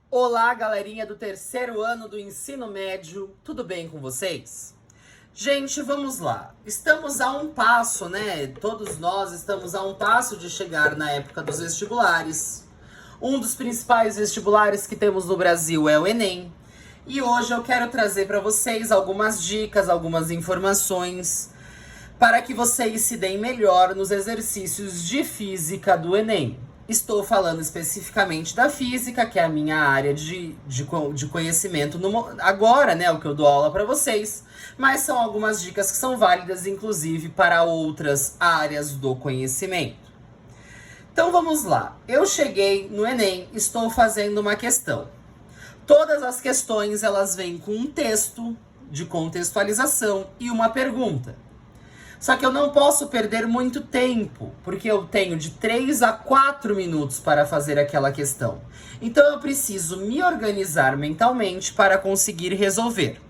Olá, galerinha do terceiro ano do ensino médio, tudo bem com vocês? Gente, vamos lá. Estamos a um passo, né? Todos nós estamos a um passo de chegar na época dos vestibulares. Um dos principais vestibulares que temos no Brasil é o Enem. E hoje eu quero trazer para vocês algumas dicas, algumas informações para que vocês se deem melhor nos exercícios de física do Enem. Estou falando especificamente da física, que é a minha área de conhecimento agora, né? O que eu dou aula para vocês. Mas são algumas dicas que são válidas, inclusive, para outras áreas do conhecimento. Então vamos lá. Eu cheguei no Enem, estou fazendo uma questão. Todas as questões, elas vêm com um texto de contextualização e uma pergunta. Só que eu não posso perder muito tempo, porque eu tenho de 3 a 4 minutos para fazer aquela questão. Então eu preciso me organizar mentalmente para conseguir resolver.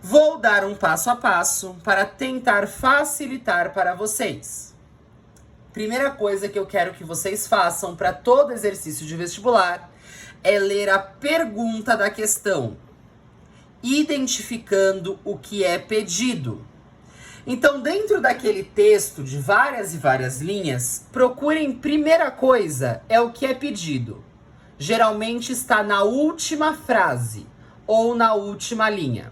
Vou dar um passo a passo para tentar facilitar para vocês. Primeira coisa que eu quero que vocês façam para todo exercício de vestibular é ler a pergunta da questão, identificando o que é pedido. Então, dentro daquele texto de várias e várias linhas, procurem, primeira coisa, é o que é pedido. Geralmente está na última frase ou na última linha.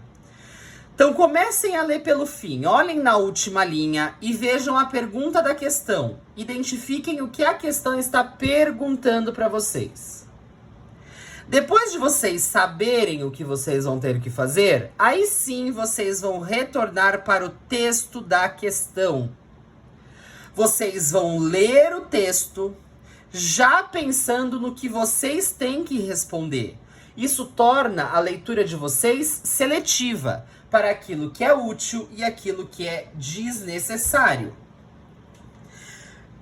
Então, comecem a ler pelo fim, olhem na última linha e vejam a pergunta da questão. Identifiquem o que a questão está perguntando para vocês. Depois de vocês saberem o que vocês vão ter que fazer, aí sim vocês vão retornar para o texto da questão. Vocês vão ler o texto já pensando no que vocês têm que responder. Isso torna a leitura de vocês seletiva para aquilo que é útil e aquilo que é desnecessário.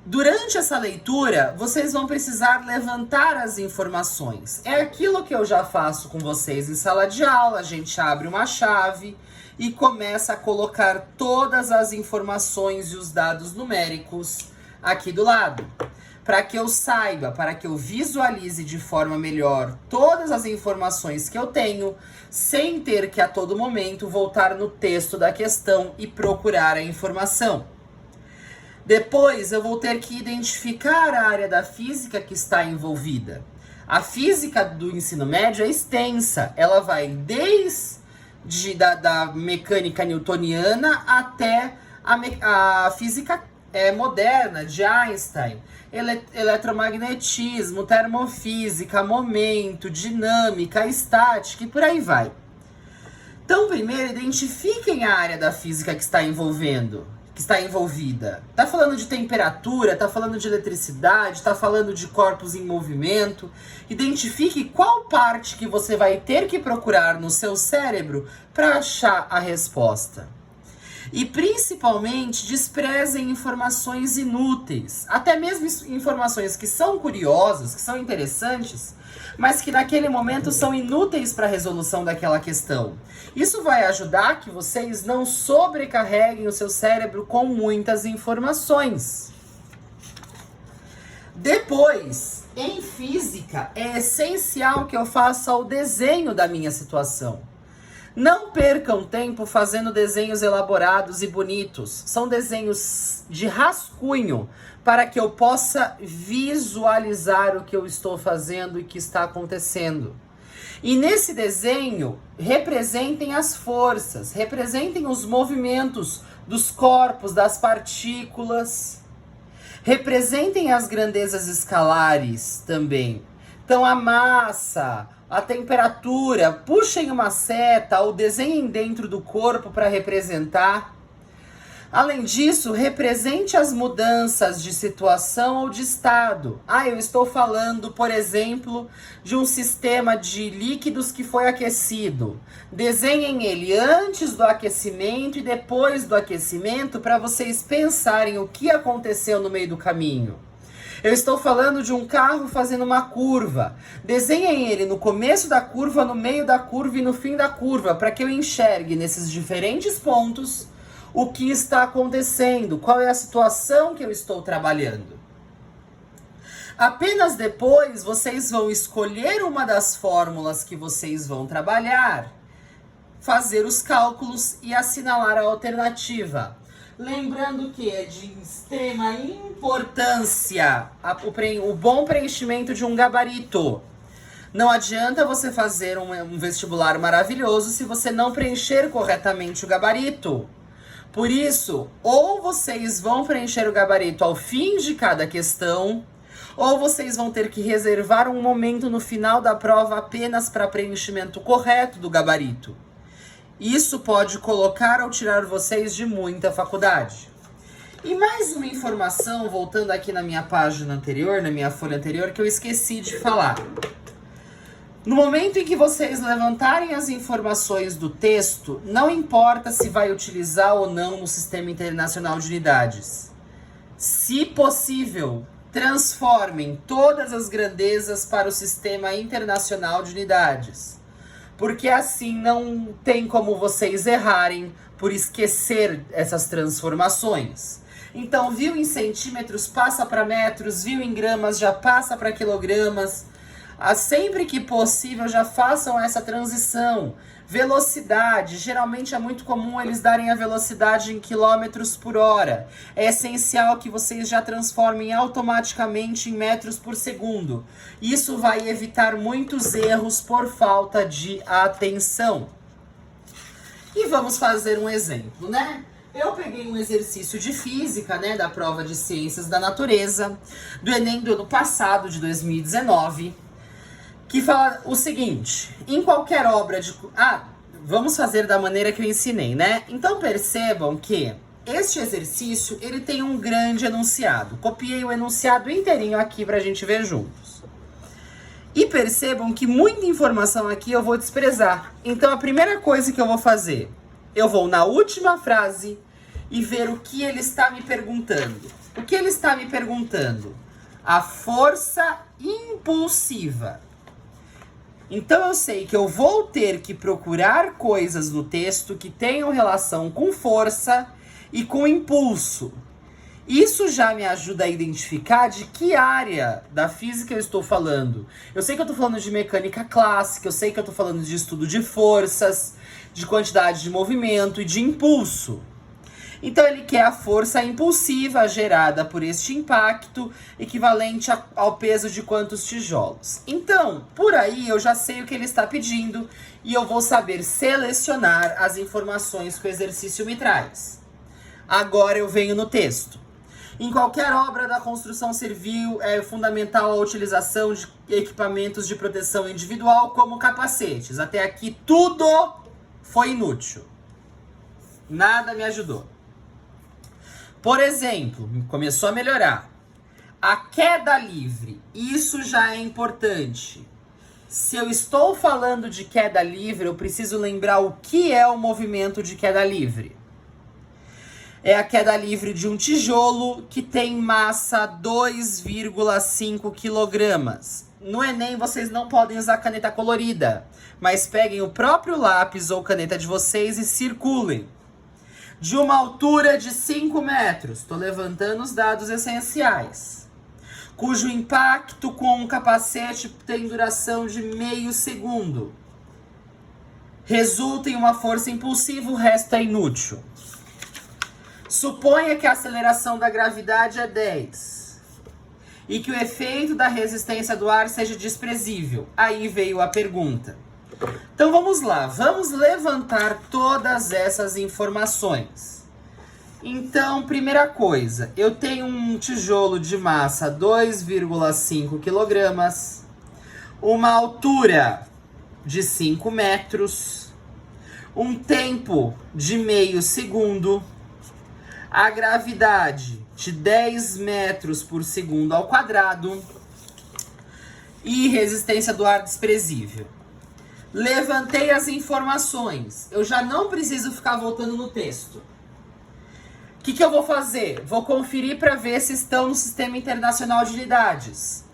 Durante essa leitura, vocês vão precisar levantar as informações. É aquilo que eu já faço com vocês em sala de aula. A gente abre uma chave e começa a colocar todas as informações e os dados numéricos aqui do lado. Para que eu saiba, para que eu visualize de forma melhor todas as informações que eu tenho, sem ter que a todo momento voltar no texto da questão e procurar a informação. Depois eu vou ter que identificar a área da física que está envolvida. A física do ensino médio é extensa. Ela vai desde da mecânica newtoniana até a física moderna de Einstein. Eletromagnetismo, termofísica, momento, dinâmica, estática e por aí vai. Então, primeiro, identifiquem a área da física que está envolvida. Tá falando de temperatura, tá falando de eletricidade, tá falando de corpos em movimento. Identifique qual parte que você vai ter que procurar no seu cérebro para achar a resposta. E principalmente desprezem informações inúteis, até mesmo informações que são curiosas, que são interessantes, mas que naquele momento são inúteis para a resolução daquela questão. Isso vai ajudar que vocês não sobrecarreguem o seu cérebro com muitas informações. Depois, em física, é essencial que eu faça o desenho da minha situação. Não percam tempo fazendo desenhos elaborados e bonitos. São desenhos de rascunho para que eu possa visualizar o que eu estou fazendo e o que está acontecendo. E nesse desenho, representem as forças, representem os movimentos dos corpos, das partículas. Representem as grandezas escalares também. Então a massa, a temperatura, puxem uma seta ou desenhem dentro do corpo para representar. Além disso, represente as mudanças de situação ou de estado. Eu estou falando, por exemplo, de um sistema de líquidos que foi aquecido. Desenhem ele antes do aquecimento e depois do aquecimento para vocês pensarem o que aconteceu no meio do caminho. Eu estou falando de um carro fazendo uma curva. Desenhem ele no começo da curva, no meio da curva e no fim da curva, para que eu enxergue nesses diferentes pontos o que está acontecendo, qual é a situação que eu estou trabalhando. Apenas depois vocês vão escolher uma das fórmulas que vocês vão trabalhar, fazer os cálculos e assinalar a alternativa. Lembrando que é de extrema importância o bom preenchimento de um gabarito. Não adianta você fazer um vestibular maravilhoso se você não preencher corretamente o gabarito. Por isso, ou vocês vão preencher o gabarito ao fim de cada questão, ou vocês vão ter que reservar um momento no final da prova apenas para preenchimento correto do gabarito. Isso pode colocar ou tirar vocês de muita faculdade. E mais uma informação, voltando aqui na minha página anterior, na minha folha anterior, que eu esqueci de falar. No momento em que vocês levantarem as informações do texto, não importa se vai utilizar ou não no Sistema Internacional de Unidades. Se possível, transformem todas as grandezas para o Sistema Internacional de Unidades. Porque assim não tem como vocês errarem por esquecer essas transformações. Então, viu em centímetros, passa para metros, viu em gramas, já passa para quilogramas. Sempre que possível, já façam essa transição. Velocidade, geralmente é muito comum eles darem a velocidade em quilômetros por hora. É essencial que vocês já transformem automaticamente em metros por segundo. Isso vai evitar muitos erros por falta de atenção. E vamos fazer um exemplo, né? Eu peguei um exercício de física, né, da prova de ciências da natureza, do Enem do ano passado, de 2019, que fala o seguinte: em qualquer obra de... vamos fazer da maneira que eu ensinei, né? Então percebam que este exercício, ele tem um grande enunciado. Copiei o enunciado inteirinho aqui pra gente ver juntos. E percebam que muita informação aqui eu vou desprezar. Então a primeira coisa que eu vou fazer, eu vou na última frase e ver o que ele está me perguntando. O que ele está me perguntando? A força impulsiva. Então eu sei que eu vou ter que procurar coisas no texto que tenham relação com força e com impulso. Isso já me ajuda a identificar de que área da física eu estou falando. Eu sei que eu estou falando de mecânica clássica, eu sei que eu estou falando de estudo de forças, de quantidade de movimento e de impulso. Então ele quer a força impulsiva gerada por este impacto, equivalente ao peso de quantos tijolos. Então, por aí eu já sei o que ele está pedindo e eu vou saber selecionar as informações que o exercício me traz. Agora eu venho no texto. Em qualquer obra da construção civil é fundamental a utilização de equipamentos de proteção individual como capacetes. Até aqui tudo foi inútil. Nada me ajudou. Por exemplo, começou a melhorar. A queda livre, isso já é importante. Se eu estou falando de queda livre, eu preciso lembrar o que é o movimento de queda livre. É a queda livre de um tijolo que tem massa 2,5 quilogramas. No Enem vocês não podem usar caneta colorida, mas peguem o próprio lápis ou caneta de vocês e circulem. De uma altura de 5 metros, estou levantando os dados essenciais, cujo impacto com um capacete tem duração de meio segundo. Resulta em uma força impulsiva, o resto é inútil. Suponha que a aceleração da gravidade é 10 e que o efeito da resistência do ar seja desprezível. Aí veio a pergunta. Então vamos lá, vamos levantar todas essas informações. Então, primeira coisa, eu tenho um tijolo de massa 2,5 quilogramas, uma altura de 5 metros, um tempo de meio segundo, a gravidade de 10 metros por segundo ao quadrado e resistência do ar desprezível. Levantei as informações. Eu já não preciso ficar voltando no texto. O que eu vou fazer? Vou conferir para ver se estão no Sistema Internacional de Unidades.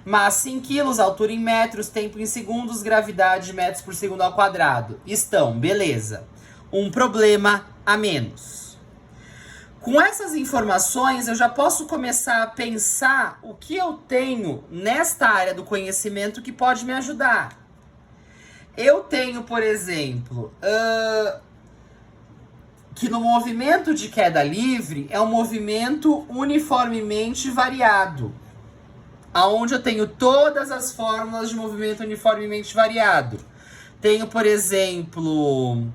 Massa em quilos, altura em metros, tempo em segundos, gravidade metros por segundo ao quadrado. Estão, beleza. Um problema a menos. Com essas informações, eu já posso começar a pensar o que eu tenho nesta área do conhecimento que pode me ajudar. Eu tenho, por exemplo, que no movimento de queda livre é um movimento uniformemente variado, aonde eu tenho todas as fórmulas de movimento uniformemente variado. Tenho, por exemplo,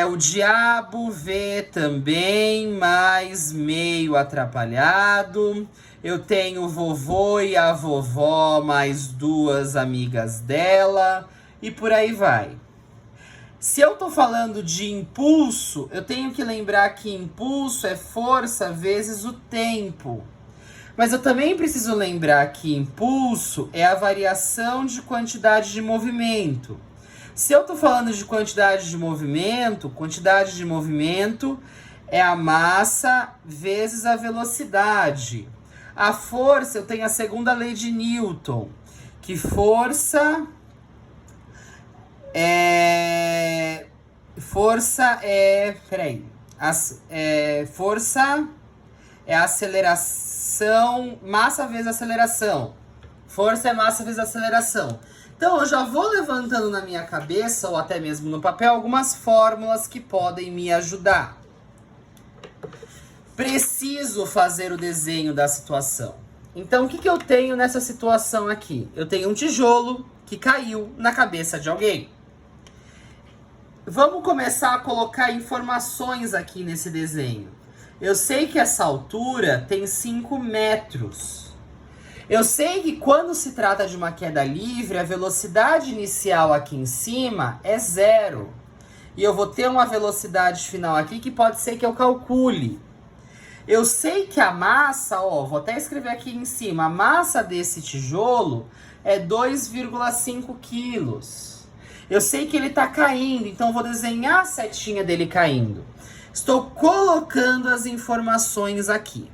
o diabo V também, mais meio atrapalhado. Eu tenho o vovô e a vovó, mais duas amigas dela, e por aí vai. Se eu tô falando de impulso, eu tenho que lembrar que impulso é força vezes o tempo. Mas eu também preciso lembrar que impulso é a variação de quantidade de movimento. Se eu tô falando de quantidade de movimento é a massa vezes a velocidade. A força, eu tenho a segunda lei de Newton, que força é aceleração, massa vezes aceleração. Força é massa vezes aceleração. Então eu já vou levantando na minha cabeça, ou até mesmo no papel, algumas fórmulas que podem me ajudar. Preciso fazer o desenho da situação. Então o que eu tenho nessa situação aqui? Eu tenho um tijolo que caiu na cabeça de alguém. Vamos começar a colocar informações aqui nesse desenho. Eu sei que essa altura tem 5 metros. Eu sei que quando se trata de uma queda livre, a velocidade inicial aqui em cima é 0. E eu vou ter uma velocidade final aqui que pode ser que eu calcule. Eu sei que a massa, vou até escrever aqui em cima, a massa desse tijolo é 2,5 quilos. Eu sei que ele está caindo, então vou desenhar a setinha dele caindo. Estou colocando as informações aqui.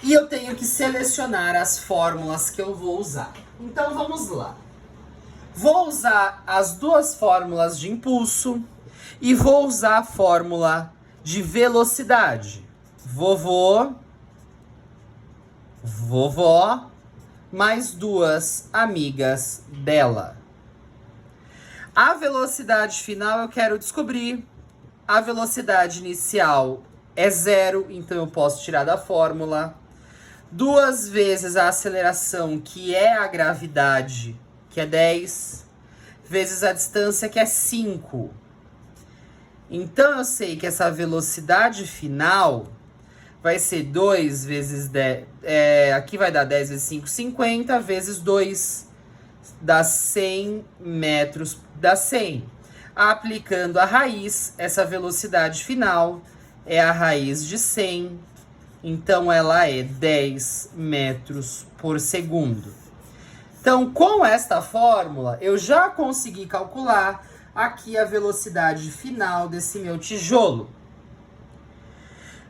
E eu tenho que selecionar as fórmulas que eu vou usar. Então vamos lá. Vou usar as duas fórmulas de impulso e vou usar a fórmula de velocidade. Vovó, mais duas amigas dela. A velocidade final eu quero descobrir. A velocidade inicial é 0, então eu posso tirar da fórmula. 2 vezes a aceleração, que é a gravidade, que é 10, vezes a distância, que é 5. Então eu sei que essa velocidade final vai ser 2 vezes 10, aqui vai dar 10 vezes 5, 50, vezes 2, dá 100 metros, dá 100. Aplicando a raiz, essa velocidade final é a raiz de 100, então ela é 10 metros por segundo. Então, com esta fórmula, eu já consegui calcular aqui a velocidade final desse meu tijolo.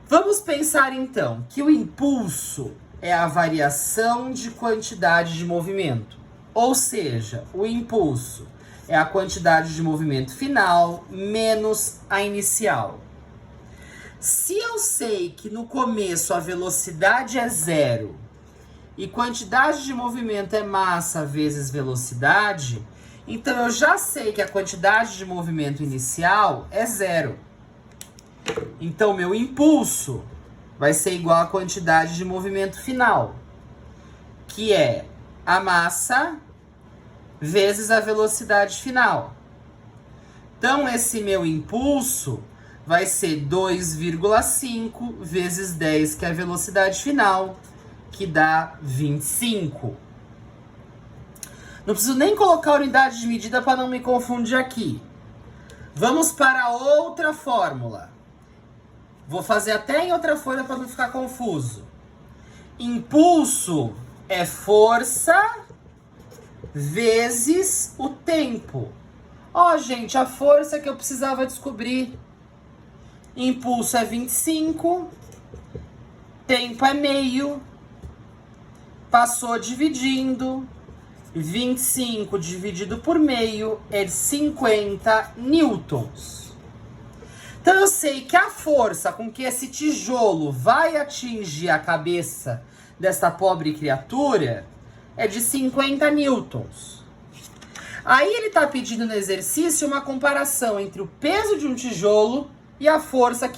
Vamos pensar então que o impulso é a variação de quantidade de movimento. Ou seja, o impulso é a quantidade de movimento final menos a inicial. Se eu sei que no começo a velocidade é 0 e quantidade de movimento é massa vezes velocidade, então eu já sei que a quantidade de movimento inicial é 0. Então meu impulso vai ser igual à quantidade de movimento final, que é a massa vezes a velocidade final. Então esse meu impulso vai ser 2,5 vezes 10, que é a velocidade final, que dá 25. Não preciso nem colocar a unidade de medida para não me confundir aqui. Vamos para outra fórmula. Vou fazer até em outra folha para não ficar confuso. Impulso é força vezes o tempo. Gente, a força que eu precisava descobrir. Impulso é 25, tempo é meio, passou dividindo, 25 dividido por meio é 50 newtons. Então eu sei que a força com que esse tijolo vai atingir a cabeça dessa pobre criatura é de 50 newtons. Aí ele tá pedindo no exercício uma comparação entre o peso de um tijolo e a força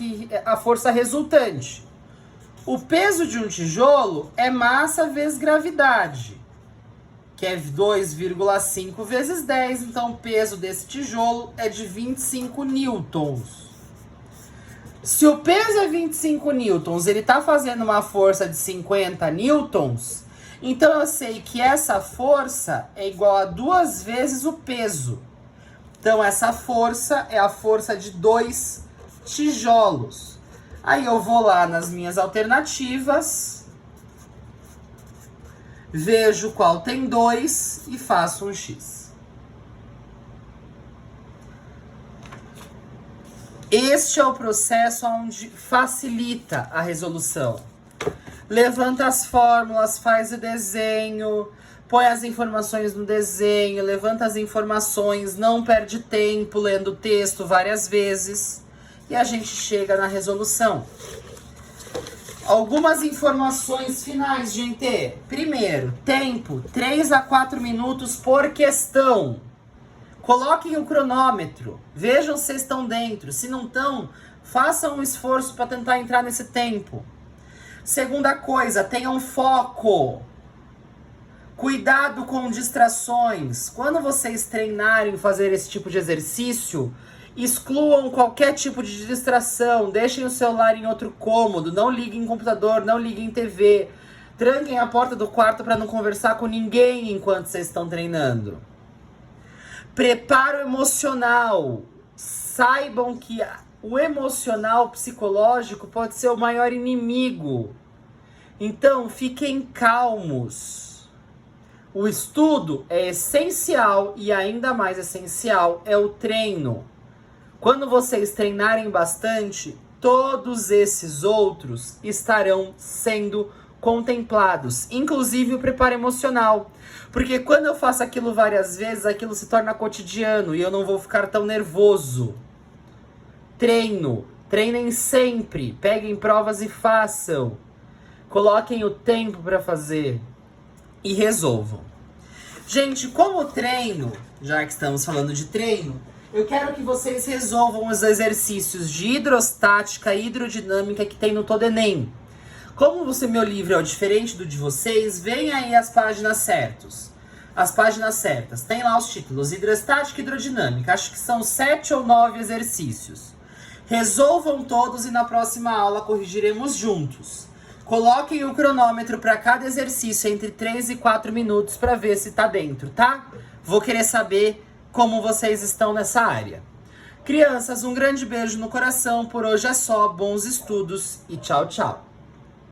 resultante. O peso de um tijolo é massa vezes gravidade, que é 2,5 vezes 10, então o peso desse tijolo é de 25 newtons. Se o peso é 25 newtons, ele está fazendo uma força de 50 newtons, então eu sei que essa força é igual a 2 vezes o peso. Então essa força é a força de 2 tijolos. Aí eu vou lá nas minhas alternativas, vejo qual tem 2 e faço um X. Este é o processo onde facilita a resolução. Levanta as fórmulas, faz o desenho, põe as informações no desenho, levanta as informações, não perde tempo lendo o texto várias vezes e a gente chega na resolução. Algumas informações finais, gente. Primeiro, tempo, 3 a 4 minutos por questão. Coloquem o cronômetro, vejam se estão dentro. Se não estão, façam um esforço para tentar entrar nesse tempo. Segunda coisa, tenham foco. Cuidado com distrações. Quando vocês treinarem fazer esse tipo de exercício, excluam qualquer tipo de distração. Deixem o celular em outro cômodo. Não liguem computador, não liguem TV. Tranquem a porta do quarto para não conversar com ninguém enquanto vocês estão treinando. Preparo emocional. Saibam que o emocional psicológico pode ser o maior inimigo. Então, fiquem calmos. O estudo é essencial e ainda mais essencial é o treino. Quando vocês treinarem bastante, todos esses outros estarão sendo contemplados, inclusive o preparo emocional. Porque quando eu faço aquilo várias vezes, aquilo se torna cotidiano e eu não vou ficar tão nervoso. Treinem sempre, peguem provas e façam. Coloquem o tempo para fazer e resolvam. Gente, como treino, já que estamos falando de treino, eu quero que vocês resolvam os exercícios de hidrostática e hidrodinâmica que tem no Todo Enem. Como o meu livro é diferente do de vocês, vem aí as páginas certas. As páginas certas. Tem lá os títulos, hidrostática e hidrodinâmica. Acho que são 7 ou 9 exercícios. Resolvam todos e na próxima aula corrigiremos juntos. Coloquem o cronômetro para cada exercício entre 3 e 4 minutos para ver se tá dentro, tá? Vou querer saber como vocês estão nessa área. Crianças, um grande beijo no coração. Por hoje é só. Bons estudos e tchau, tchau.